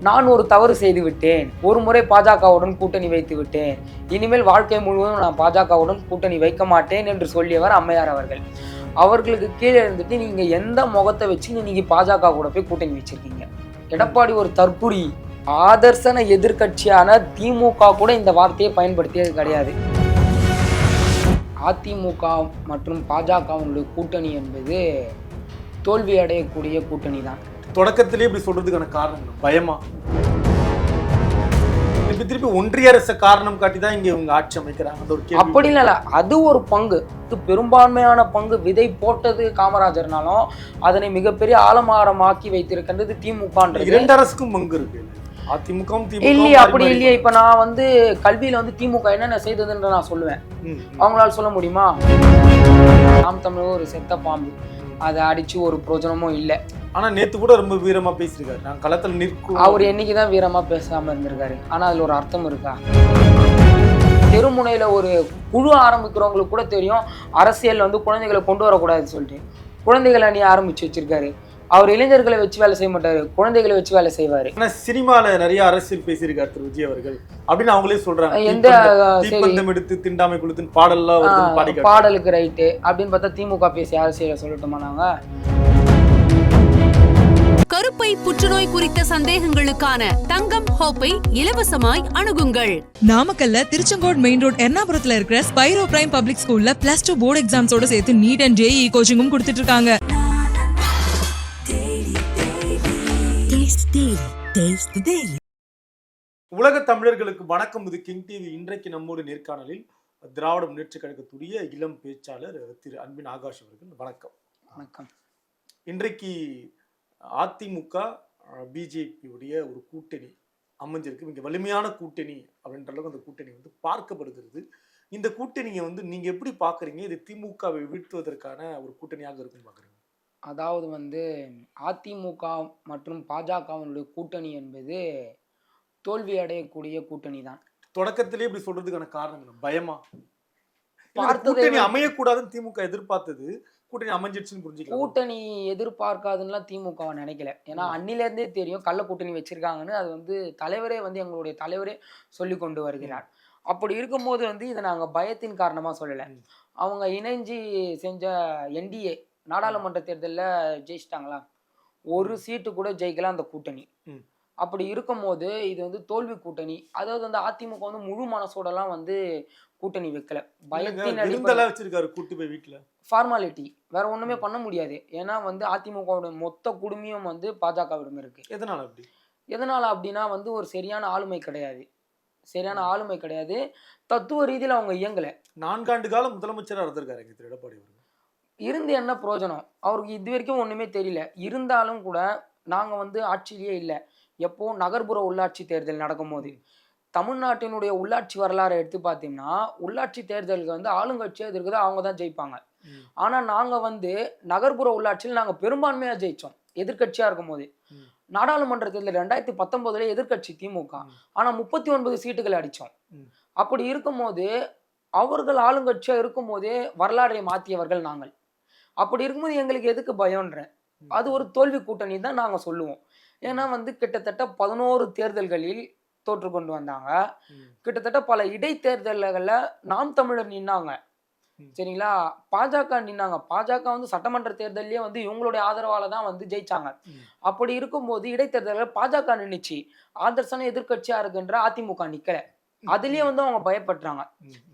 நான் ஒரு தவறு செய்து விட்டேன், ஒரு முறை பாஜகவுடன் கூட்டணி வைத்து விட்டேன், இனிமேல் வாழ்க்கை முழுவதும் நான் பாஜகவுடன் கூட்டணி வைக்க மாட்டேன் என்று சொல்லியவர் அம்மையார் அவர்கள். அவர்களுக்கு கீழே இருந்துட்டு நீங்க எந்த முகத்தை வச்சு நீங்க பாஜக கூட போய் கூட்டணி வச்சிருக்கீங்க? எடப்பாடி ஒரு தற்குறி. ஆதர்சன எதிர்கட்சியான திமுக கூட இந்த வார்த்தையை பயன்படுத்தியது கிடையாது. அதிமுக மற்றும் பாஜகவுடைய கூட்டணி என்பது தோல்வி அடையக்கூடிய கூட்டணி தான். தொடக்கத்திலே இப்படி சொல்றதுக்கான காரணம் பயமா? திருப்பி ஒன்றிய அரசு காரணம் காட்டி தான் இங்க இவங்க ஆட்சி அமைக்கிறாங்க. அப்படி இல்ல, அது ஒரு பங்கு. பெரும்பான்மையான பங்கு விதை போட்டது காமராஜர்னாலும் அதனை மிகப்பெரிய ஆலமரமாக்கி வைத்திருக்கின்றது திமுக. இரண்டு அரசுக்கும் பங்கு இருக்கு. அதிமுக இல்லையா? அப்படி இல்லையா? இப்ப நான் கல்வியில திமுக என்னென்ன செய்ததுன்ற நான் சொல்லுவேன். அவங்களால சொல்ல முடியுமா? நாம் தமிழ் ஒரு செத்த பாம்பு, அதை அடிச்சு ஒரு பிரயோஜனமும் இல்லை. ஆனா நேத்து கூட ரொம்ப வீரமா பேசிருக்காரு. நான் களத்துல நிற்கும். அவர் என்னைக்குதான் வீரமா பேசாம இருந்திருக்காரு? ஆனா அதுல ஒரு அர்த்தம் இருக்கா? தெருமுனையில ஒரு குழு ஆரம்பிக்கிறவங்களுக்கு கூட தெரியும் அரசியல் குழந்தைகளை கொண்டு வரக்கூடாதுன்னு சொல்லிட்டு குழந்தைகளை அணி ஆரம்பிச்சு வச்சிருக்காரு. அவர் இளைஞர்களை வச்சு வேலை செய்ய மாட்டாரு, குழந்தைகளை வச்சு வேலை செய்வாரு. ஆனா சினிமால நிறைய அரசியல் பேசியிருக்காரு திரு விஜய் அவர்கள் அப்படின்னு அவங்களே சொல்றாங்க. எந்த எடுத்து திண்டாமை கொடுத்து பாடல்லாம் பாடலுக்கு ரைட்டு அப்படின்னு பார்த்தா திமுக பேசி அரசியலை சொல்லட்டுமா? நாங்க கருப்பை புற்றுநோய் குறித்த சந்தேகங்களுக்கான தங்கம் ஹோப்பை இலவசமாய் அணுகுங்கள். நாமக்கல்ல திருச்செங்கோடு மெயின் ரோட் எர்ணாபுரத்துல இருக்கிற ஸ்பைரோ பிரைம் பப்ளிக் ஸ்கூல்ல +2 போர்டு எக்ஸாம்ஸோட சேர்த்து நீட் அண்ட் JEE கோச்சிங்கும் கொடுத்துட்டு இருக்காங்க. உலக தமிழர்களுக்கு வணக்கம். இது கிங் டிவி. இன்றைக்கு நம்மோடு நேர்காணலில் திராவிட முன்னேற்ற கழகத்துடைய இளம் பேச்சாளர் திரு அன்பின் ஆகாஷ் அவர்கள். வணக்கம். வணக்கம். இன்றைக்கு அதிமுக பிஜேபியுடைய ஒரு கூட்டணி அமைஞ்சிருக்கு. மிக வலிமையான கூட்டணி அப்படின்ற அளவுக்கு அந்த கூட்டணி பார்க்கப்படுகிறது. இந்த கூட்டணியை நீங்க எப்படி பாக்குறீங்க? இது திமுகவை வீழ்த்துவதற்கான ஒரு கூட்டணியாக இருக்கும் பாக்குறீங்க? அதாவது அதிமுக மற்றும் பாஜகவினுடைய கூட்டணி என்பது தோல்வி அடையக்கூடிய கூட்டணி தான். தொடக்கத்திலே இப்படி சொல்றதுக்கான காரணம் பயமா? கூட்டணி அமையக்கூடாதுன்னு திமுக எதிர்பார்த்தது, கூட்டணி அமைஞ்சிடுச்சுன்னு புரிஞ்சுக்கலாம். கூட்டணி எதிர்பார்க்காதுன்னா திமுக நினைக்கல. ஏன்னா அன்னில இருந்தே தெரியும் கள்ள கூட்டணி வச்சிருக்காங்கன்னு. அது தலைவரே எங்களுடைய தலைவரே சொல்லி கொண்டு வருகிறார். அப்படி இருக்கும்போது இதை நாங்க பயத்தின் காரணமா சொல்லல. அவங்க இணைஞ்சு செஞ்ச NDA நாடாளுமன்ற தேர்தலில் ஜெயிச்சிட்டாங்களா? ஒரு சீட்டு கூட ஜெயிக்கல அந்த கூட்டணி. அப்படி இருக்கும்போது இது தோல்வி கூட்டணி. அதாவது அதிமுக முழு மனசோடலாம் கூட்டணி வைக்கல. பயத்தின் அடிப்படையில் வச்சிருக்காரு. கூட்டி போய் வீட்டுல ஃபார்மாலிட்டி, வேற ஒண்ணுமே பண்ண முடியாது. ஏன்னா அதிமுகவோட மொத்த குடும்பியும் பாஜகவிடம் இருக்கு. எதனால அப்படின்னா ஒரு சரியான ஆளுமை கிடையாது. தத்துவ ரீதியில் அவங்க இயங்கல. 4 ஆண்டு காலம் முதலமைச்சராக இருந்திருக்காரு திரு எடப்பாடி அவர்கள். இருந்து என்ன பிரயோஜனம்? அவருக்கு இது வரைக்கும் ஒண்ணுமே தெரியல. இருந்தாலும் கூட நாங்க ஆட்சியிலேயே இல்லை. எப்போ நகர்ப்புற உள்ளாட்சி தேர்தல் நடக்கும்போது தமிழ்நாட்டினுடைய உள்ளாட்சி வரலாறு எடுத்து பார்த்தீங்கன்னா உள்ளாட்சி தேர்தலுக்கு ஆளுங்கட்சியாக இருக்குது, அவங்க தான் ஜெயிப்பாங்க. ஆனா நாங்க நகர்ப்புற உள்ளாட்சியில் நாங்க பெரும்பான்மையா ஜெயிச்சோம் எதிர்கட்சியா இருக்கும் போது. நாடாளுமன்ற தேர்தல் 2019 எதிர்கட்சி திமுக, ஆனா 39 சீட்டுகள் அடிச்சோம். அப்படி இருக்கும்போது அவர்கள் ஆளுங்கட்சியா இருக்கும் போதே வரலாறை மாற்றியவர்கள் நாங்கள். அப்படி இருக்கும்போது எங்களுக்கு எதுக்கு பயம்ன்ற? அது ஒரு தோல்வி கூட்டணி தான் நாங்க சொல்லுவோம். ஏன்னா கிட்டத்தட்ட 11 தேர்தல்களில் தோற்று கொண்டு வந்தாங்க. கிட்டத்தட்ட பல இடைத்தேர்தல்கள்ல நாம் தமிழர் நின்னாங்க. சரிங்களா? பாஜக நின்னாங்க. பாஜக சட்டமன்ற தேர்தலே இவங்களுடைய ஆதரவால தான் ஜெயிச்சாங்க. அப்படி இருக்கும்போது இடைத்தேர்தலில் பாஜக நின்னுச்சு. ஆதர்சன எதிர்கட்சியா இருக்கின்ற அதிமுக நிக்கல. அதுலயே அவங்க பயப்படுறாங்க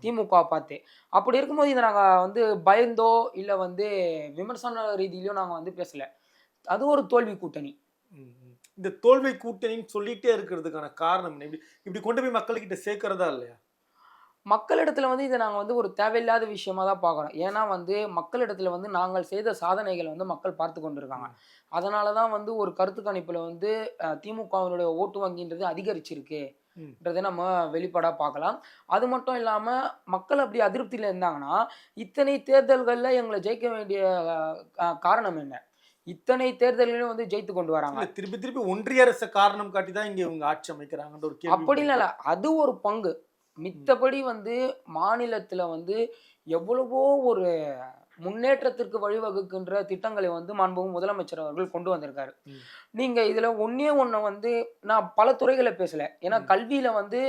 திமுக பார்த்து. அப்படி இருக்கும்போது இதை நாங்க பயந்தோ இல்ல விமர்சன ரீதியிலோ நாங்க பேசல. அது ஒரு தோல்வி கூட்டணி. இந்த தோல்வி கூட்டணின்னு சொல்லிட்டே இருக்கிறதுக்கான காரணம் என்ன? இப்படி கொண்டு போய் மக்கள்கிட்ட சேர்க்கிறதா இல்லையா? மக்களிடத்துல இதை நாங்க ஒரு தேவையில்லாத விஷயமா தான் பார்க்குறோம். ஏன்னா மக்களிடத்துல நாங்கள் செய்த சாதனைகளை மக்கள் பார்த்து கொண்டிருக்காங்க. அதனாலதான் ஒரு கருத்து கணிப்புல திமுகவினுடைய ஓட்டு வங்கின்றது அதிகரிச்சிருக்கு ன்றதை நம்ம வெளிப்படா பார்க்கலாம். அது மட்டும் இல்லாம மக்கள் அப்படி அதிருப்தியில இருந்தாங்கன்னா இத்தனை தேர்தல்கள்ல எங்களை ஜெயிக்க வேண்டிய காரணம் என்ன? இத்தனை தேர்தல்களையும் ஜெயித்து கொண்டு வராங்க. திருப்பி ஒன்றிய அரசு காரணம் காட்டி தான் இங்க இவங்க ஆட்சி அமைக்கிறாங்கன்ற ஒரு கேள்வி. அப்படி இல்ல, அது ஒரு பங்கு. மித்தபடி மாநிலத்துல எவ்வளவோ ஒரு முன்னேற்றத்திற்கு வழிவகுக்கின்ற திட்டங்களை வந்து மாண்புமிகு முதலமைச்சர் அவர்கள் கொண்டு வந்திருக்காரு. ம். நீங்க இதுல ஒண்ணே ஒண்ணு வந்து நான் பல துறைகளை பேசல. ஏன்னா கல்வியில வந்து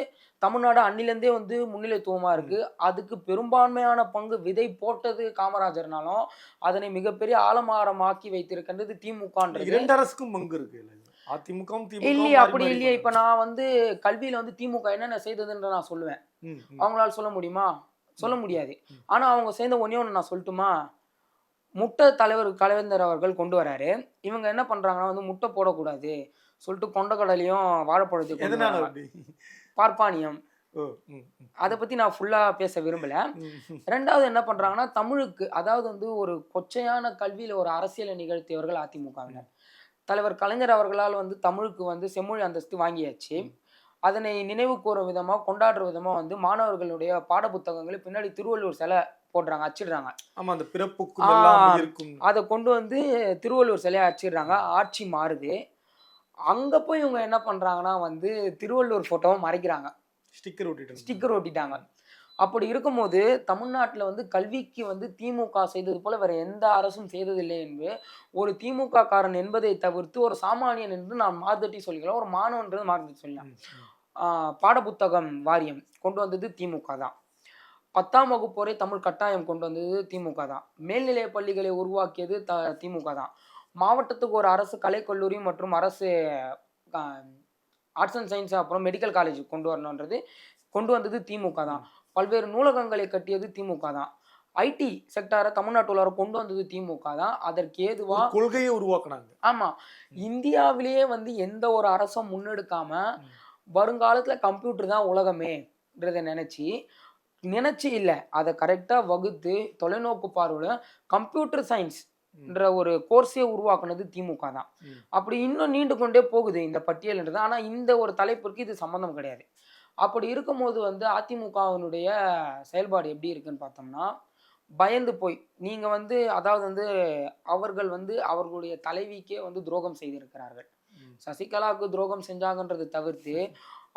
தமிழ்நாடு அன்னிலேருந்தே வந்து முன்னிலைத்துவமா இருக்கு. அதுக்கு பெரும்பான்மையான பங்கு விதை போட்டது காமராஜர்னாலும் அதனை மிகப்பெரிய ஆலமரமாக்கி வைத்திருக்கின்றது திமுகன்றது. 2 அரசுக்கும் பங்கு இருக்கு இல்ல? அதிமுகவும் இல்லையே, அப்படி இல்லையே. இப்ப நான் வந்து கல்வியில வந்து திமுக என்னென்ன செய்ததுன்ற நான் சொல்லுவேன். அவங்களால சொல்ல முடியுமா? சொல்ல முடியாது. ஆனா அவங்க சேர்ந்த ஒண்ணே ஒண்ணு நான் சொல்லட்டுமா? முட்டை தலைவர் கலைஞர் அவர்கள் கொண்டு வராரு. இவங்க என்ன பண்றாங்கன்னா வந்து முட்டை போடக்கூடாது சொல்லிட்டு கொண்டக்கடலையும் வாழைப்பழத்தையும் கொண்டு எதனால வராங்க. அப்படி? பார்ப்பானியம். ஓ, ம், ம். அதை பத்தி நான் ஃபுல்லா பேச விரும்பல. ம். ரெண்டாவது என்ன பண்றாங்கன்னா தமிழுக்கு, அதாவது வந்து ஒரு கொச்சையான கல்வியில ஒரு அரசியலை நிகழ்த்தியவர்கள் அதிமுகவினர். தலைவர் கலைஞர் அவர்களால் வந்து தமிழுக்கு வந்து செம்மொழி அந்தஸ்து வாங்கியாச்சு. அதனை நினைவு கூறும் விதமா, கொண்டாடுற விதமா வந்து மாணவர்களுடைய பாட புத்தகங்களை பின்னாடி திருவள்ளுவர் சிலை போடுறாங்க, அச்சிடுறாங்க. ஆமா, அந்த பிறப்புக்கும் எல்லாம் அப்படி இருக்கும். அதை கொண்டு வந்து திருவள்ளுவர் சிலையை அச்சிடுறாங்க. ஆட்சி மாறுது. அங்க போய் இவங்க என்ன பண்றாங்கன்னா வந்து திருவள்ளுவர் போட்டோவை மறைக்கிறாங்க, ஸ்டிக்கர் ஒட்டிட்டாங்க. அப்படி இருக்கும்போது தமிழ்நாட்டில் வந்து கல்விக்கு வந்து திமுக செய்தது போல வேற எந்த அரசும் செய்ததில்லை என்று ஒரு திமுக காரன் என்பதை தவிர்த்து ஒரு சாமானியன் என்று நான் மார்தட்டி சொல்லிக்கலாம், ஒரு மாணவன்றது மார்தட்டி சொல்லலாம். பாடப்புத்தகம் வாரியம் கொண்டு வந்தது திமுக தான். 10ஆம் வகுப்பு வரை தமிழ் கட்டாயம் கொண்டு வந்தது திமுக தான். மேல்நிலைய பள்ளிகளை உருவாக்கியது திமுக தான். மாவட்டத்துக்கு ஒரு அரசு கலைக்கல்லூரி மற்றும் அரசு ஆர்ட்ஸ் அண்ட் சயின்ஸ் அப்புறம் மெடிக்கல் காலேஜ் கொண்டு வரணுன்றது கொண்டு வந்தது திமுக தான். பல்வேறு நூலகங்களை கட்டியது திமுக தான். ஐடி செக்டாரை தமிழ்நாட்டுள்ளார கொண்டு வந்தது திமுக தான். அதற்கு ஏதுவா கொள்கையை உருவாக்குனாங்க. ஆமா, இந்தியாவிலேயே வந்து எந்த ஒரு அரசும் முன்னெடுக்காம வருங்காலத்துல கம்ப்யூட்டர் தான் உலகமேன்றதை நினைச்சு இல்லை, அதை கரெக்டா வகுத்து தொலைநோக்கு பார்வையில கம்ப்யூட்டர் சயின்ஸ் என்ற ஒரு கோர்ஸே உருவாக்குனது திமுக தான். அப்படி இன்னும் நீண்டு கொண்டே போகுது இந்த பட்டியல்ன்றது. ஆனா இந்த ஒரு தலைப்பிற்கு இது சம்பந்தம் கிடையாது. அப்படி இருக்கும்போது வந்து அதிமுகவினுடைய செயல்பாடு எப்படி இருக்குன்னு பார்த்தோம்னா, பயந்து போய் நீங்க வந்து அதாவது வந்து அவர்கள் வந்து அவர்களுடைய தலைவிக்கே வந்து துரோகம் செய்திருக்கிறார்கள். சசிகலாவுக்கு துரோகம் செஞ்சாங்கன்றது தவிர்த்து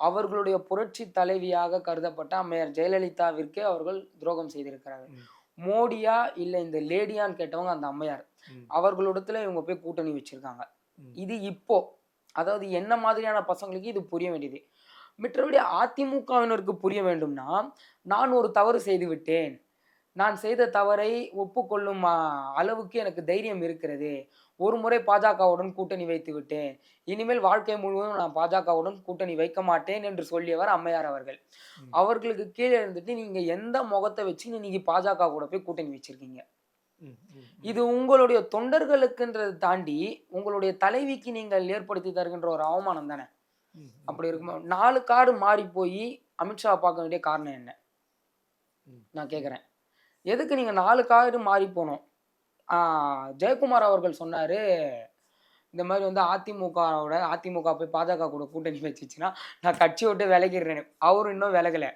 அவர்களுடைய புரட்சி தலைவியாக கருதப்பட்ட அம்மையார் ஜெயலலிதாவிற்கே அவர்கள் துரோகம் செய்திருக்கிறார்கள். மோடியா இல்லை இந்த லேடியான்னு கேட்டவங்க அந்த அம்மையார். அவர்களிடத்துல இவங்க போய் கூட்டணி வச்சிருக்காங்க. இது இப்போ அதாவது என்ன மாதிரியான பசங்களுக்கு இது புரிய வேண்டியது. மற்றபடி அதிமுகவினருக்கு புரிய வேண்டும்னா, நான் ஒரு தவறு செய்து விட்டேன், நான் செய்த தவறை ஒப்புக்கொள்ளும் அளவுக்கு எனக்கு தைரியம் இருக்கிறது, ஒரு முறை பாஜகவுடன் கூட்டணி வைத்து விட்டேன், இனிமேல் வாழ்க்கை முழுவதும் நான் பாஜகவுடன் கூட்டணி வைக்க மாட்டேன் என்று சொல்லியவர் அம்மையார் அவர்கள். அவர்களுக்கு கீழே இருந்துட்டு நீங்க எந்த முகத்தை வச்சு நீங்க பாஜக கூட போய் கூட்டணி வச்சிருக்கீங்க? இது உங்களுடைய தொண்டர்களுக்குன்றதை தாண்டி உங்களுடைய தலைவிக்கு நீங்கள் ஏற்படுத்தி தருகின்ற ஒரு அவமானம் தானே. அப்படி இருக்கும்போது 4 கார்டு மாறி போய் அமித்ஷா பார்க்க வேண்டிய காரணம் என்ன நான் கேட்குறேன். எதுக்கு நீங்க 4 கார்டு மாறி போனோம்? ஜெயக்குமார் அவர்கள் சொன்னாரு, இந்த மாதிரி வந்து அதிமுக போய் பாஜக கூட கூட்டணி வச்சுச்சுன்னா நான் கட்சி விட்டு விலகிடுறேன். அவரும் இன்னும் விலகலை.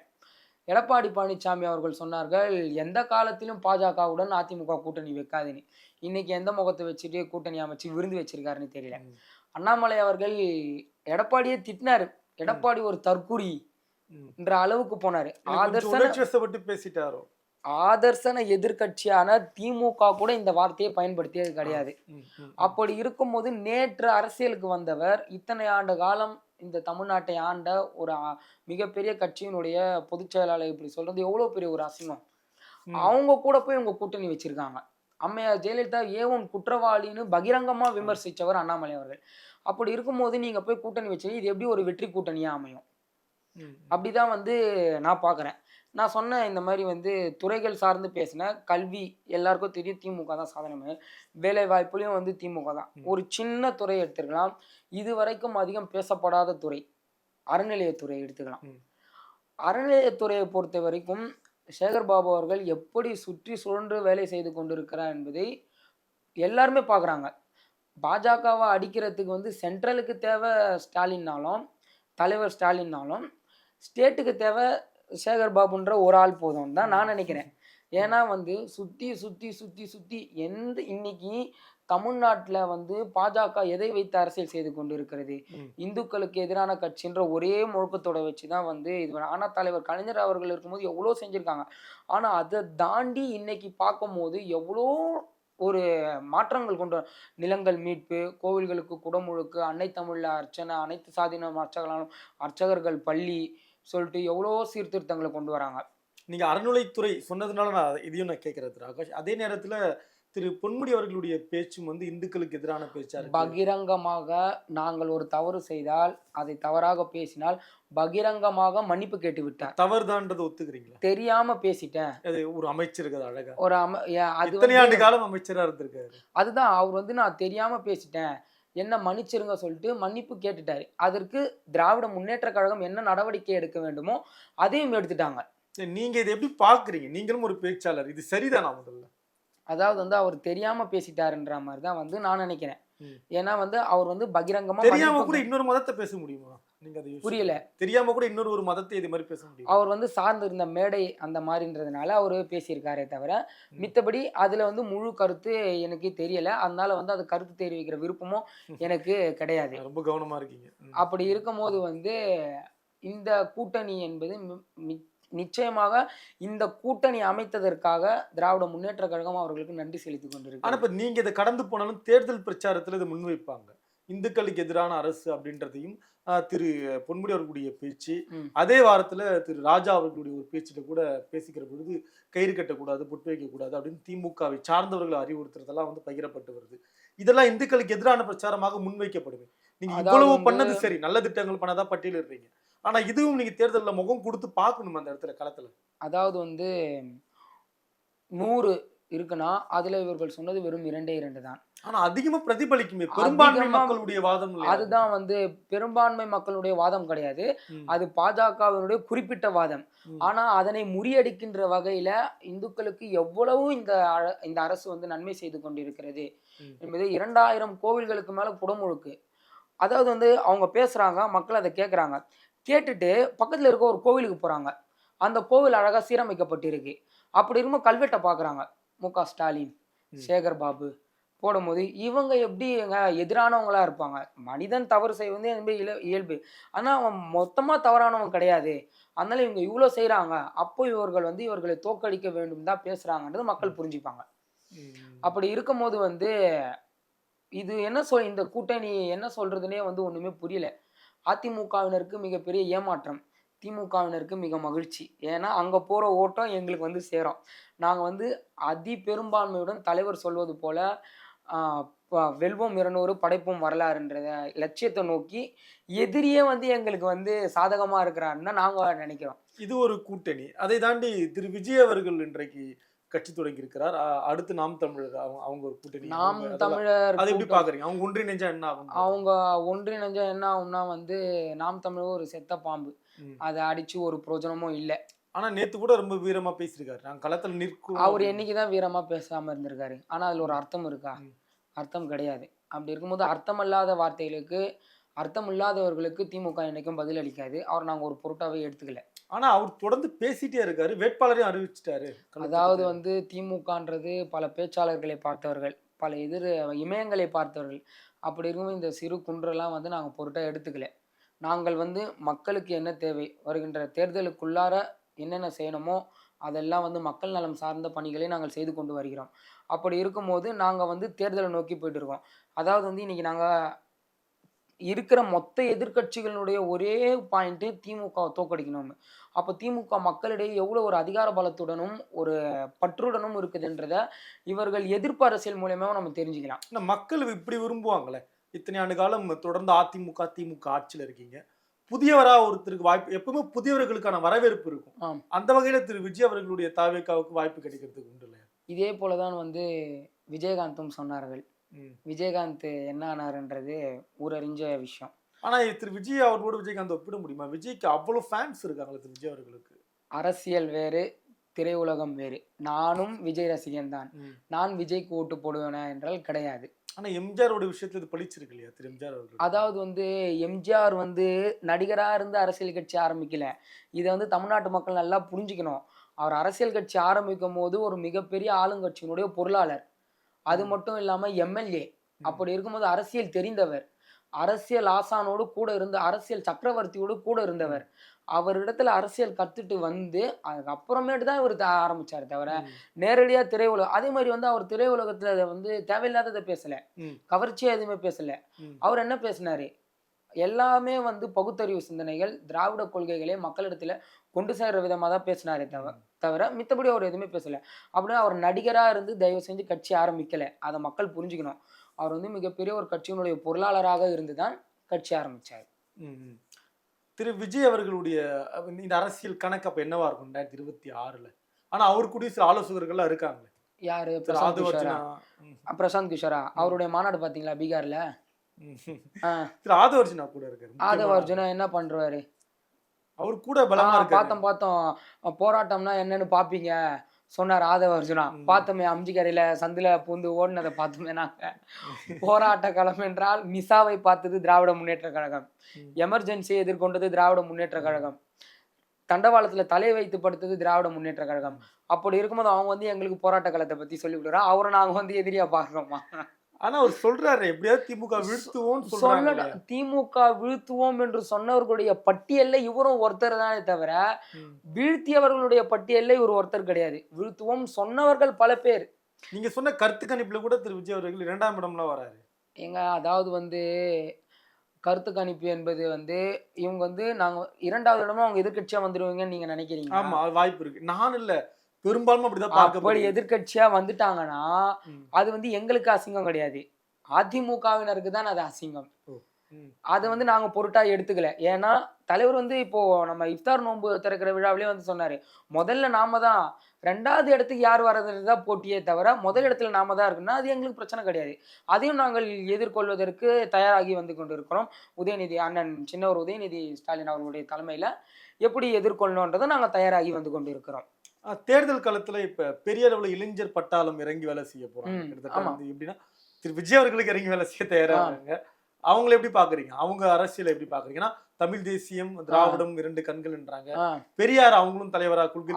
எடப்பாடி பழனிசாமி அவர்கள் சொன்னார்கள், எந்த காலத்திலும் பாஜகவுடன் அதிமுக கூட்டணி வைக்காதுன்னு. இன்னைக்கு எந்த முகத்தை வச்சுட்டு கூட்டணி அமைச்சு விருந்து வச்சிருக்காருன்னு தெரியல. அண்ணாமலை அவர்கள் எடப்பாடியே திட்டினாரு, எடப்பாடி ஒரு தற்குறி என்ற அளவுக்கு போனாரு. ஆதர்சன எதிர்கட்சியான திமுக கூட இந்த வார்த்தையை பயன்படுத்தியது கிடையாது. அப்படி இருக்கும்போது நேற்று அரசியலுக்கு வந்தவர் இத்தனை ஆண்டு காலம் இந்த தமிழ்நாட்டை ஆண்ட ஒரு மிகப்பெரிய கட்சியினுடைய பொதுச் செயலாளர் இப்படி சொல்றது எவ்வளவு பெரிய ஒரு அசிங்கம். அவங்க கூட போய் இவங்க கூட்டணி வச்சிருக்காங்க. அம்மையார் ஜெயலலிதா ஏவன் குற்றவாளின்னு பகிரங்கமா விமர்சிச்சவர் அண்ணாமலை அவர்கள். அப்படி இருக்கும்போது நீங்க போய் கூட்டணி வச்சு இது எப்படி ஒரு வெற்றி கூட்டணியா அமையும்? அப்படிதான் வந்து நான் பாக்குறேன். நான் சொன்ன இந்த மாதிரி வந்து துறைகள் சார்ந்து பேசின கல்வி எல்லாருக்கும் தெரியும், திமுக தான் சாதனை. வேலை வாய்ப்புலையும் வந்து திமுக தான். ஒரு சின்ன துறை எடுத்துக்கலாம், இது வரைக்கும் அதிகம் பேசப்படாத துறை அறநிலையத்துறை எடுத்துக்கலாம். அறநிலையத்துறையை பொறுத்த வரைக்கும் சேகர் பாபு அவர்கள் எப்படி சுற்றி சுழன்று வேலை செய்து கொண்டிருக்கிறார் என்பதை எல்லாருமே பார்க்குறாங்க. பாஜகவை அடிக்கிறதுக்கு வந்து சென்ட்ரலுக்கு தேவை ஸ்டாலின்னாலும் தலைவர் ஸ்டாலின்னாலும் ஸ்டேட்டுக்கு தேவை சேகர் பாபுன்ற ஒரு ஆள் போதும் தான் நான் நினைக்கிறேன். ஏன்னா வந்து சுற்றி சுற்றி சுற்றி சுற்றி இன்னைக்கு தமிழ்நாட்டுல வந்து பாஜக எதை வைத்து அரசியல் செய்து கொண்டு இருக்கிறது? இந்துக்களுக்கு எதிரான கட்சின்ற ஒரே முழக்கத்தோட வச்சுதான் வந்து இது ஆனா தலைவர் கலைஞர் அவர்கள் இருக்கும்போது எவ்வளோ செஞ்சிருக்காங்க. ஆனா அதை தாண்டி இன்னைக்கு பார்க்கும்போது எவ்வளோ ஒரு மாற்றங்கள் கொண்டு நிலங்கள் மீட்பு, கோவில்களுக்கு குடமுழுக்கு, அன்னை தமிழ்ல அர்ச்சனை, அனைத்து சாதியினர் அர்ச்சகர்களும் அர்ச்சகர்கள் பள்ளி சொல்லிட்டு எவ்வளோ சீர்திருத்தங்களை கொண்டு வராங்க. நீங்க அறநிலைத்துறை சொன்னதுனால நான் இதையும் நான் கேட்கறது திரு ஆகாஷ். அதே நேரத்துல திரு பொன்முடி அவர்களுடைய பேச்சும் வந்து இந்துக்களுக்கு எதிரான பேச்சா இருக்கு. பகிரங்கமாக நாங்கள் ஒரு தவறு செய்தால், அதை தவறாக பேசினால் பகிரங்கமாக மன்னிப்பு கேட்டு விட்டார். தவறுதான்றதை ஒத்துக்கிறீங்களா? தெரியாம பேசிட்டேன். அது ஒரு அமைச்சருக்கு அது அழகா. ஒரு அது இத்தனை வந்து ஆண்டு காலம் அமைச்சரா இருந்திருக்காரு. அதுதான் அவர் வந்து நான் தெரியாம பேசிட்டேன், என்ன மன்னிச்சிருங்க சொல்லிட்டு மன்னிப்பு கேட்டுட்டாரு. அதற்கு திராவிட முன்னேற்ற கழகம் என்ன நடவடிக்கை எடுக்க வேண்டுமோ அதையும் எடுத்துட்டாங்க. சரி, நீங்க இதை எப்படி பாக்குறீங்க? நீங்களும் ஒரு பேச்சாளர், இது சரிதானா? முதல்ல அதாவது வந்து அவர் தெரியாம பேசிட்டாருன்ற மாதிரி தான் வந்து நான் நினைக்கிறேன். ஏன்னா வந்து அவர் வந்து பகிரங்கமா தெரியாம கூட இன்னொரு மதத்தை பேச முடியுமா? நீங்க அதை புரியல. தெரியாம கூட இன்னொரு மதத்தை இது மாதிரி பேச முடியும்? அவர் வந்து சார்ந்து இருந்த மேடை அந்த மாதிரின்றதுனால அவரு பேசியிருக்காரே தவிர, மித்தபடி அதுல வந்து முழு கருத்து எனக்கு தெரியல. அதனால வந்து அது கருத்து தெரிவிக்கிற விருப்பமும் எனக்கு கிடையாது. ரொம்ப கவனமா இருக்கீங்க. அப்படி இருக்கும்போது வந்து இந்த கூட்டணி என்பது நிச்சயமாக இந்த கூட்டணி அமைத்ததற்காக திராவிட முன்னேற்ற கழகம் அவர்களுக்கு நன்றி செலுத்திக் கொண்டிருக்கு. ஆனா இப்ப நீங்க இதை கடந்து போனாலும் தேர்தல் பிரச்சாரத்துல இதை முன்வைப்பாங்க. இந்துக்களுக்கு எதிரான அரசு அப்படின்றதையும் திரு பொன்முடி அவர்களுடைய பேச்சு, அதே வாரத்துல திரு ராஜா அவர்களுடைய ஒரு பேச்சுல கூட பேசிக்கிற பொழுது கயிறு கட்டக்கூடாது, பொட்டு வைக்கக்கூடாது அப்படின்னு திமுகவை சார்ந்தவர்களை அறிவுறுத்துறதெல்லாம் வந்து பகிரப்பட்டு வருது. இதெல்லாம் இந்துக்களுக்கு எதிரான பிரச்சாரமாக முன்வைக்கப்படுது. நீங்க இவ்வளவு பண்ணது சரி, நல்ல திட்டங்கள் பண்ணதா பட்டியலிடுறீங்க. ஆனா இதுவும் நீங்க தேர்தலில் முகம் கொடுத்து பார்க்கணும் அந்த இடத்துல களத்துல. அதாவது வந்து 100 இருக்குன்னா அதுல இவர்கள் சொன்னது வெறும் 2 தான். ஆனா அதிகமா பிரதிபலிக்குமே பெரும்பான்மை மக்களுடைய வாதம். அதுதான் வந்து பெரும்பான்மை மக்களுடைய வாதம் கிடையாது, அது பாஜகவினுடைய குறிப்பிட்ட வாதம். ஆனா அதனை முறியடிக்கின்ற வகையில இந்துக்களுக்கு எவ்வளவு இந்த அரசு வந்து நன்மை செய்து கொண்டிருக்கிறது என்பது 2000 கோவில்களுக்கு மேல குடமுழுக்கு. அதாவது வந்து அவங்க பேசுறாங்க, மக்கள் அதை கேட்குறாங்க. கேட்டுட்டு பக்கத்துல இருக்க ஒரு கோவிலுக்கு போறாங்க, அந்த கோவில் அழகா சீரமைக்கப்பட்டிருக்கு. அப்படி இருக்கும்போது கல்வெட்டை பார்க்குறாங்க, மு.க. ஸ்டாலின், சேகர் பாபு போடும்போது இவங்க எப்படி எதிரானவங்களா இருப்பாங்க? மனிதன் தவறு செய்வது இயல்பு. ஆனா அவன் மொத்தமா தவறானவன் கிடையாது. அதனால இவங்க இவ்வளோ செய்யறாங்க, அப்போ இவர்கள் வந்து இவர்களை தோற்கடிக்க வேண்டும் தான் பேசுறாங்கன்றது மக்கள் புரிஞ்சுப்பாங்க. அப்படி இருக்கும்போது வந்து இது என்ன இந்த கூட்டணி என்ன சொல்றதுன்னே வந்து ஒண்ணுமே புரியல. அதிமுகவினருக்கு மிகப்பெரிய ஏமாற்றம், திமுகவினருக்கு மிக மகிழ்ச்சி. ஏன்னா அங்க போற ஓட்டம் எங்களுக்கு வந்து சேரும். நாங்க வந்து அதி பெரும்பான்மையுடன் தலைவர் சொல்வது போல வெல்வோம் 200 படைப்போம் வரலாறுன்ற லட்சியத்தை நோக்கி எதிரியே வந்து எங்களுக்கு வந்து சாதகமா இருக்கிறாருன்னு தான் நாங்க நினைக்கிறோம். இது ஒரு கூட்டணி. அதை தாண்டி திரு விஜய் அவர்கள் இன்றைக்கு கட்சி தொடங்கி இருக்கிறார். அடுத்து நாம் தமிழர் அவங்க ஒரு கூட்டணி. நாம் தமிழர் அதை எப்படி பாக்குறீங்க? அவங்க ஒன்றிணைஞ்சா என்ன ஆகும்? அவங்க ஒன்றிணைஞ்சா என்ன ஆகும்னா வந்து நாம் தமிழர் ஒரு செத்த பாம்பு, அதை அடிச்சு ஒரு பிரயோஜனமும் இல்லை. ஆனா நேத்து கூட ரொம்ப வீரமா பேசியிருக்காரு, நாங்க களத்துல நிற்கும். அவர் என்னைக்குதான் வீரமா பேசாம இருந்திருக்காரு? ஆனா அதுல ஒரு அர்த்தம் இருக்கா? அர்த்தம் கிடையாது. அப்படி இருக்கும்போது அர்த்தமில்லாத வார்த்தைகளுக்கு, அர்த்தம் இல்லாதவர்களுக்கு திமுக என்னைக்கும் பதில் அளிக்காது. அவர் நாங்க ஒரு பொருட்டாவே எடுத்துக்கல. ஆனா அவர் தொடர்ந்து பேசிட்டே இருக்காரு, வேட்பாளரையும் அறிவிச்சிட்டாரு. அதாவது வந்து திமுகன்றது பல பேச்சாளர்களை பார்த்தவர்கள், பல இமயங்களை பார்த்தவர்கள். அப்படி இருக்கும் இந்த சிறு குன்றெல்லாம் வந்து நாங்கள் பொருட்டா எடுத்துக்கல. நாங்கள் வந்து மக்களுக்கு என்ன தேவை, வருகின்ற தேர்தலுக்குள்ளார என்னென்ன செய்யணுமோ அதெல்லாம் வந்து மக்கள் நலம் சார்ந்த பணிகளை நாங்கள் செய்து கொண்டு வருகிறோம். அப்படி இருக்கும்போது நாங்கள் வந்து தேர்தலை நோக்கி போயிட்டு இருக்கோம். அதாவது வந்து இன்னைக்கு நாங்கள் இருக்கிற மொத்த எதிர்கட்சிகளுடைய ஒரே பாயிண்ட் திமுக தோற்கடிக்கணும். அப்போ திமுக மக்களிடையே எவ்வளோ ஒரு அதிகார பலத்துடனும் ஒரு பற்றுடனும் இருக்குதுன்றத இவர்கள் எதிர்ப்பு அரசியல் மூலயமா நம்ம தெரிஞ்சுக்கலாம். மக்கள் இப்படி விரும்புவாங்களே, இத்தனை ஆண்டு காலம் தொடர்ந்து அதிமுக திமுக ஆட்சியில் இருக்கீங்க, புதியவரா ஒருத்தருக்கு வாய்ப்பு, எப்பவுமே புதியவர்களுக்கான வரவேற்பு இருக்கும். அந்த வகையில திரு விஜய் அவர்களுடைய தாவேக்காவுக்கு வாய்ப்பு கிடைக்கிறதுக்கு உண்டு இல்லையா? இதே போலதான் வந்து விஜயகாந்தும் சொன்னார்கள். விஜயகாந்த் என்ன ஆனாருன்றது ஊரறிஞ்ச விஷயம். ஆனா திரு விஜய் அவர்களோட விஜயகாந்த் ஒப்பிட முடியுமா? விஜய்க்கு அவ்வளவு ஃபேன்ஸ் இருக்காங்களா திரு விஜய் அவர்களுக்கு? அரசியல் வேறு, திரையுலகம் வேறு. நானும் விஜய் ரசிகன் தான். நான் விஜய்க்கு ஓட்டு போடுவேனா என்றால் கிடையாது. ஆனா எம்ஜிஆரோட விஷயத்துல இது பழிச்சிருக்கு இல்லையா திரு எம்ஜிஆர் அவர்கள்? அதாவது வந்து எம்ஜிஆர் வந்து நடிகரா இருந்து அரசியல் கட்சி ஆரம்பிக்கல. இதை வந்து தமிழ்நாட்டு மக்கள் நல்லா புரிஞ்சுக்கணும். அவர் அரசியல் கட்சி ஆரம்பிக்கும் போது ஒரு மிகப்பெரிய ஆளுங்கட்சியினுடைய பொருளாளர். அது மட்டும் இல்லாம எம்எல்ஏ. அப்படி இருக்கும்போது அரசியல் தெரிந்தவர், அரசியல் ஆசானோடு கூட இருந்த அரசியல் சக்கரவர்த்தியோடு கூட இருந்தவர். அவரிடத்துல அரசியல் கத்துட்டு வந்து அதுக்கப்புறமேட்டு தான் இவர் ஆரம்பிச்சாரு தவிர நேரடியா திரையுலகம். அதே மாதிரி வந்து அவர் திரையுலகத்துல வந்து தேவையில்லாததை பேசல, கவர்ச்சியா எதுவுமே பேசல. அவர் என்ன பேசினாரு, எல்லாமே வந்து பகுத்தறிவு சிந்தனைகள், திராவிட கொள்கைகளை மக்களிடத்துல கொண்டு சேர்ற விதமா தான் பேசினாரே தவிர மித்தபடி அவர் எதுவுமே பேசல. அப்படின்னா அவர் நடிகரா இருந்து தயவு செஞ்சு கட்சி ஆரம்பிக்கல. அதை மக்கள் புரிஞ்சுக்கணும். அவர் வந்து மிகப்பெரிய ஒரு கட்சியினுடைய பொருளாளராக இருந்துதான் கட்சி ஆரம்பிச்சார். திரு விஜய் அவர்களுடைய இந்த அரசியல் கணக்கு அப்ப என்னவா இருக்கும் 2026ல? ஆனா அவர் கூட சில ஆலோசகர்கள்லாம் இருக்காங்க. யாரு? பிரசாந்த் கிஷோரா. பிரசாந்த் கிஷோரா அவருடைய மாநாடு பாத்தீங்களா பீகார்ல? திரு ஆதவர்ஜுனா கூட இருக்காரு. ஆதவர்ஜுனா என்ன பண்றாரு? அவர் கூட பலமா இருக்காரு. பார்த்தோம் போராட்டம்னா என்னன்னு பாப்பீங்க சொன்னார் ஆதவர்ஜுனா. பார்த்தோமே அம்ஜிக்கரையில சந்தில பூந்து ஓடினதை பார்த்தோமே நாங்க. போராட்ட களம் என்றால் மிசாவை பார்த்தது திராவிட முன்னேற்ற கழகம், எமர்ஜென்சியை எதிர்கொண்டது திராவிட முன்னேற்ற கழகம், தண்டவாளத்துல தலை வைத்து படுத்தது திராவிட முன்னேற்ற கழகம். அப்படி இருக்கும்போது அவங்க வந்து எங்களுக்கு போராட்ட களத்தை பத்தி சொல்லி விடுறா. அவரை நாங்க வந்து எதிரியா பாக்குறோமா? ஆனா அவர் சொல்றாரு எப்படியாவது திமுக வீழ்த்துவோம் சொல்றாங்க. திமுக வீழ்த்துவோம் என்று சொன்னவர்களுடைய பட்டியல்ல இவரும் ஒருத்தர் தானே தவிர வீழ்த்தியவர்களுடைய பட்டியல்ல இவர் ஒருத்தர் கிடையாது. வீழ்த்துவோம் சொன்னவர்கள் பல பேர். நீங்க சொன்ன கருத்து கணிப்புல கூட திரு விஜய் அவர்கள் 2ஆம் இடம்லாம் வராரு. அதாவது வந்து கருத்து கணிப்பு என்பது வந்து இவங்க வந்து நாங்க 2வது இடமும் அவங்க எதிர்கட்சியா வந்துருவீங்கன்னு நீங்க நினைக்கிறீங்க? ஆமா, வாய்ப்பு இருக்கு. நான் இல்ல, பெரும்பாலும் அப்படிதான் பார்க்கப்படும். எதிர்கட்சியா வந்துட்டாங்கன்னா அது வந்து எங்களுக்கு அசிங்கம் கிடையாது, அதிமுகவினருக்கு தான் அது அசிங்கம். அது வந்து நாங்க பொருட்டா எடுத்துக்கல. ஏன்னா தலைவர் வந்து இப்போ நம்ம இஃப்தார் நோன்பு திறக்கிற விழாவிலே வந்து சொன்னாரு, முதல்ல நாம தான், 2வது இடத்துக்கு யார் வர்றதுதான் போட்டியே தவிர முதல் இடத்துல நாம தான் இருக்குன்னா அது எங்களுக்கு பிரச்சனை கிடையாது. அதையும் நாங்கள் எதிர்கொள்வதற்கு தயாராகி வந்து கொண்டிருக்கிறோம். உதயநிதி அண்ணன் சின்னவர் உதயநிதி ஸ்டாலின் அவர்களுடைய தலைமையில எப்படி எதிர்கொள்ளணுன்றதை நாங்க தயாராகி வந்து கொண்டிருக்கிறோம். தேர்தல் காலத்துல இப்ப பெரிய அளவுல இளைஞர் பட்டாளம் இறங்கி வேலை செய்ய போறாங்க. எப்படின்னா திரு விஜய் அவர்களுக்கு இறங்கி வேலை செய்ய தயாராங்க. அவங்களை எப்படி பாக்குறீங்க? அவங்க அரசியலை எப்படி பாக்குறீங்கன்னா தமிழ் தேசியம் திராவிடம் 2 கண்கள்ன்றாங்க. பெரியார் அவங்களும் தலைவரா கொள்கை.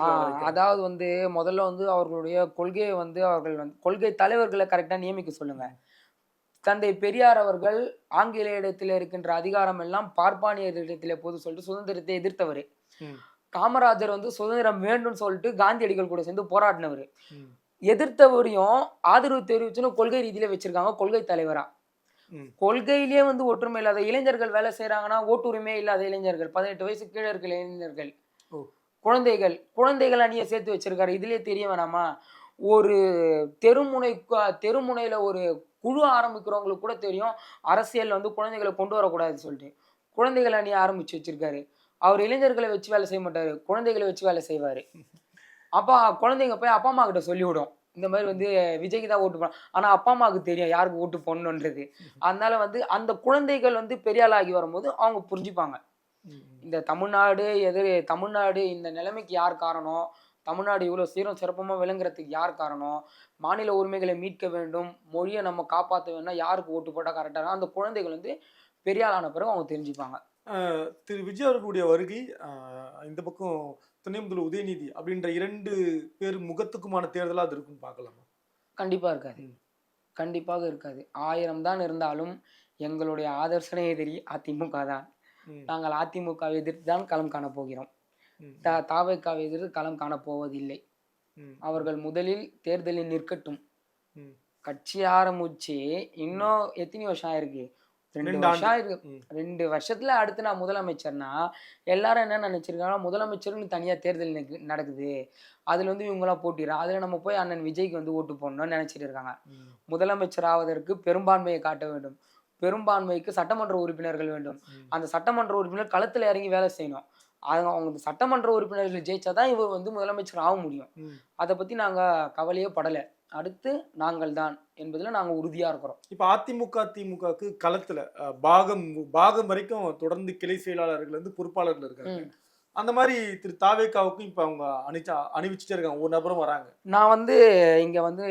அதாவது வந்து முதல்ல வந்து அவர்களுடைய கொள்கையை வந்து அவர்கள் வந்து கொள்கை தலைவர்களை கரெக்டா நியமிக்க சொல்லுங்க. தந்தை பெரியார் அவர்கள் ஆங்கிலேய இடத்துல இருக்கின்ற அதிகாரம் எல்லாம் பார்ப்பானியர் இடத்துல போது சொல்லிட்டு சுதந்திரத்தை எதிர்த்தவர். காமராஜர் வந்து சுதந்திரம் வேண்டும் சொல்லிட்டு காந்தியடிகள் கூட சேர்ந்து போராடினவர். எதிர்த்தவரையும் ஆதரவு தெரிவிச்சுன்னு கொள்கை ரீதியில வச்சிருக்காங்க கொள்கை தலைவரா. கொள்கையிலேயே வந்து ஒற்றுமை இல்லாத இளைஞர்கள் வேலை செய்யறாங்கன்னா ஓட்டுரிமை இல்லாத இளைஞர்கள், 18 வயசு கீழே இருக்கிற இளைஞர்கள், குழந்தைகள் அணியை சேர்த்து வச்சிருக்காரு. இதுலயே தெரிய வேணாமா? ஒரு தெருமுனையில ஒரு குழு ஆரம்பிக்கிறவங்களுக்கு கூட தெரியும் அரசியல் வந்து குழந்தைகளை கொண்டு வரக்கூடாதுன்னு சொல்லிட்டு குழந்தைகள் அணியை ஆரம்பிச்சு வச்சிருக்காரு. அவர் இளைஞர்களை வச்சு வேலை செய்ய மாட்டாரு, குழந்தைகளை வச்சு வேலை செய்வாரு. அப்பா குழந்தைங்க போய் அப்பா அம்மா கிட்ட சொல்லிவிடும், இந்த மாதிரி வந்து விஜய்க்கு தான் ஓட்டு போடணும். ஆனா அப்பா அம்மாவுக்கு தெரியும் யாருக்கு ஓட்டு போடணுன்றது. அதனால வந்து அந்த குழந்தைகள் வந்து பெரிய ஆளாகி வரும்போது அவங்க புரிஞ்சுப்பாங்க. இந்த தமிழ்நாடு இந்த நிலைமைக்கு யார் காரணம், தமிழ்நாடு இவ்வளவு சீரம் சிறப்பமா விளங்குறதுக்கு யார் காரணம், மாநில உரிமைகளை மீட்க வேண்டும், மொழியை நம்ம காப்பாற்ற வேணும்னா யாருக்கு ஓட்டு போட்டா கரெக்டாக, அந்த குழந்தைகள் வந்து பெரிய ஆளான பிறகு அவங்க தெரிஞ்சுப்பாங்க. திரு விஜய் அவர்களுடைய வருகை இந்த பக்கம் துணை முதல்வர் உதயநிதி அப்படின்ற 2 பேர் முகத்துக்குமான தேர்தலா அது இருக்குன்னு பார்க்கலாமா? கண்டிப்பா இருக்காது, கண்டிப்பாக இருக்காது. 1000 தான் இருந்தாலும் எங்களுடைய ஆதர்சனை எதிரி அதிமுக தான். நாங்கள் அதிமுக எதிர்த்து தான் களம் காண போகிறோம். தாவேக்காவை எதிர்த்து களம் காண போவதில்லை. அவர்கள் முதலில் தேர்தலில் நிற்கட்டும். கட்சி ஆரம்பிச்சு இன்னும் எத்தனை வருஷம் ஆயிருக்கு? 2 வருஷம் ஆயிருக்கு. 2 வருஷத்துல அடுத்து நான் முதலமைச்சர்னா எல்லாரும் என்ன நினைச்சிருக்காங்க, முதலமைச்சர்னு தனியா தேர்தல் நடக்குது, அதுல வந்து இவங்கெல்லாம் போட்டிடுறா, அதுல நம்ம போய் அண்ணன் விஜய்க்கு வந்து ஓட்டு போடணும்னு நினைச்சிட்டு இருக்காங்க. முதலமைச்சர் ஆவதற்கு பெரும்பான்மையை காட்ட வேண்டும், பெரும்பான்மைக்கு சட்டமன்ற உறுப்பினர்கள் வேண்டும். அந்த சட்டமன்ற உறுப்பினர் களத்துல இறங்கி வேலை செய்யணும். அவங்க சட்டமன்ற உறுப்பினர்கள் ஜெயிச்சாதான் இவர் வந்து முதலமைச்சர் ஆக முடியும். அதை பத்தி நாங்க கவலையே படல. அடுத்து நாங்கள் தான் என்பதுல நாங்க உறுதியா இருக்கிறோம். இப்ப அதிமுக திமுகக்கு களத்துல பாகம் வரைக்கும் தொடர்ந்து கிளை செயலாளர்கள் வந்து பொறுப்பாளர்கள் இருக்காங்க. அந்த மாதிரி திரு தாவேக்காவுக்கும் இப்ப அவங்க அணிவிச்சுட்டே இருக்காங்க, ஒரு நபரும் வராங்க. நான் வந்து இங்க வந்து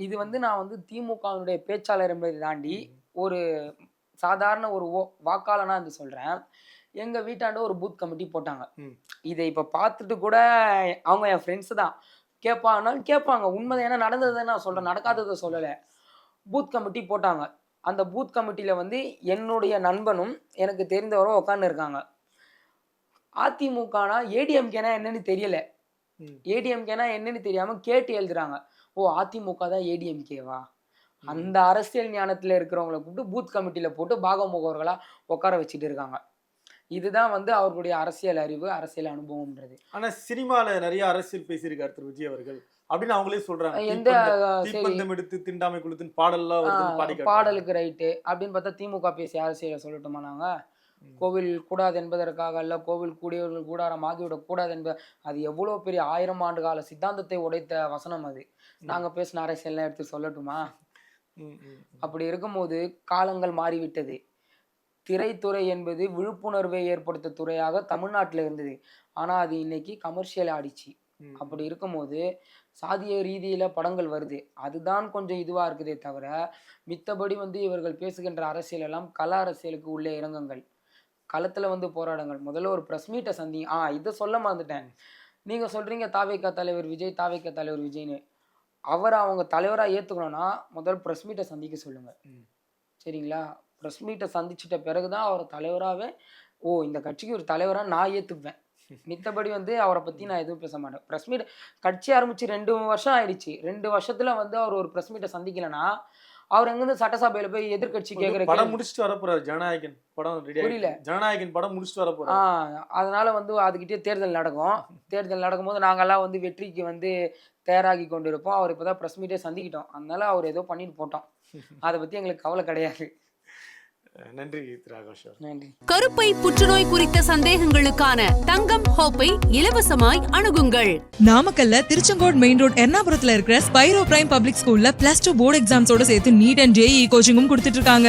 இது வந்து நான் வந்து திமுகவினுடைய பேச்சாளர் என்பதை தாண்டி ஒரு சாதாரண ஒரு வாக்காளனா வந்து சொல்றேன். எங்க வீட்டாண்ட ஒரு பூத் கமிட்டி போட்டாங்க. இதை இப்ப பார்த்துட்டு கூட அவங்க என் ஃப்ரெண்ட்ஸ் தான், கேட்பாங்கனாலும் கேட்பாங்க. உண்மைதான், ஏன்னா நடந்ததை நான் சொல்கிறேன், நடக்காததை சொல்லலை. பூத் கமிட்டி போட்டாங்க. அந்த பூத் கமிட்டியில் வந்து என்னுடைய நண்பனும் எனக்கு தெரிந்தவரும் உட்காந்து இருக்காங்க. அதிமுகனா ஏடிஎம்கேனா என்னன்னு தெரியல. ஏடிஎம்கேனா என்னன்னு தெரியாமல் கேட்டு எழுதுறாங்க. ஓ, அதிமுக தான் ஏடிஎம்கேவா? அந்த அரசியல் ஞானத்தில் இருக்கிறவங்களை கூப்பிட்டு பூத் கமிட்டியில் போட்டு பாகமுகவர்களாக உட்கார வச்சுட்டு இருக்காங்க. இதுதான் வந்து அவர்களுடைய அரசியல் அறிவு, அரசியல் அனுபவம்ன்றது. ஆனா சினிமால நிறைய அரசியல் பேசியிருக்காரு திரு விஜய் அவர்கள் அப்படின்னு அவங்களே சொல்றாங்க. எந்த தீப்பந்தம் எடுத்து திண்டாமை குளுத்துன்னு பாடல்லாம் வருதுன்னு பாடலுக்கு ரைட்டு அப்படின்னு பார்த்தா திமுக பேசி அரசியலை சொல்லட்டுமா? நாங்க கோவில் கூடாது என்பதற்காக அல்ல, கோவில் கூடியவர்கள் கூடாரம் ஆகிவிடக் கூடாது என்பது அது எவ்வளோ பெரிய 1000 ஆண்டு கால சித்தாந்தத்தை உடைத்த வசனம். அது நாங்க பேசின அரசியல்லாம் எடுத்து சொல்லட்டுமா? அப்படி இருக்கும்போது காலங்கள் மாறிவிட்டது. திரைத்துறை என்பது விழிப்புணர்வை ஏற்படுத்த துறையாக தமிழ்நாட்டில் இருந்தது. ஆனால் அது இன்னைக்கு கமர்ஷியல் ஆடிச்சு. அப்படி இருக்கும்போது சாதிய ரீதியில படங்கள் வருது, அதுதான் கொஞ்சம் இதுவா இருக்குதே தவிர மித்தபடி வந்து இவர்கள் பேசுகின்ற அரசியல் எல்லாம் கள அரசியலுக்கு உள்ளே இறங்குங்கள், களத்துல வந்து போராடுங்கள். முதல்ல ஒரு ப்ரெஸ் மீட்டை சந்திங்க. இதை சொல்ல மறந்துட்டேன். நீங்க சொல்றீங்க தாவேகா தலைவர் விஜய், தாவேகா தலைவர் விஜய்னு. அவரை அவங்க தலைவராக ஏற்றுக்கணும்னா முதல் ப்ரெஸ் மீட்டை சந்திக்க சொல்லுங்க, சரிங்களா? ப்ரெஸ் மீட்டை சந்திச்சிட்ட பிறகுதான் அவர் தலைவராகவே, ஓ இந்த கட்சிக்கு ஒரு தலைவராக நான் ஏற்றுக்குவேன். மித்தபடி வந்து அவரை பற்றி நான் எதுவும் பேச மாட்டேன். ப்ரெஸ் மீட் கட்சி ஆரம்பித்து 2 வருஷம் ஆயிடுச்சு. 2 வருஷத்தில் வந்து அவர் ஒரு ப்ரெஸ் மீட்டை சந்திக்கலைன்னா அவர் எங்கேருந்து சட்டசபையில் போய் எதிர்கட்சி கேட்குற படம் முடிச்சுட்டு வர போறாரு. ஜனநாயகன் படம் புரியல, ஜனநாயகன் படம் முடிச்சுட்டு வர போறாரு. அதனால வந்து அதுக்கிட்டே தேர்தல் நடக்கும். தேர்தல் நடக்கும்போது நாங்கள்லாம் வந்து வெற்றிக்கு வந்து தயாராகி கொண்டு இருப்போம். அவர் இப்போ தான் ப்ரெஸ் மீட்டே சந்திக்கிட்டோம். அதனால அவர் ஏதோ பண்ணிட்டு போட்டோம். அதை பற்றி எங்களுக்கு கவலை கிடையாது. நன்றி திரு ஆகாஷ். நன்றி. கருப்பை புற்றுநோய் குறித்த சந்தேகங்களுக்கான தங்கம் ஹோப்பை இலவசமாய் அணுகுங்கள். நாமக்கல்ல திருச்செங்கோடு மெயின் ரோட் எர்ணாபுரத்துல இருக்கிற ஸ்பைரோ பிரைம் பப்ளிக் ஸ்கூல்ல +2 போர்டு எக்ஸாம்ஸோட சேர்த்து நீட் அண்ட் JEE கோச்சிங்கும் கொடுத்துட்டு இருக்காங்க.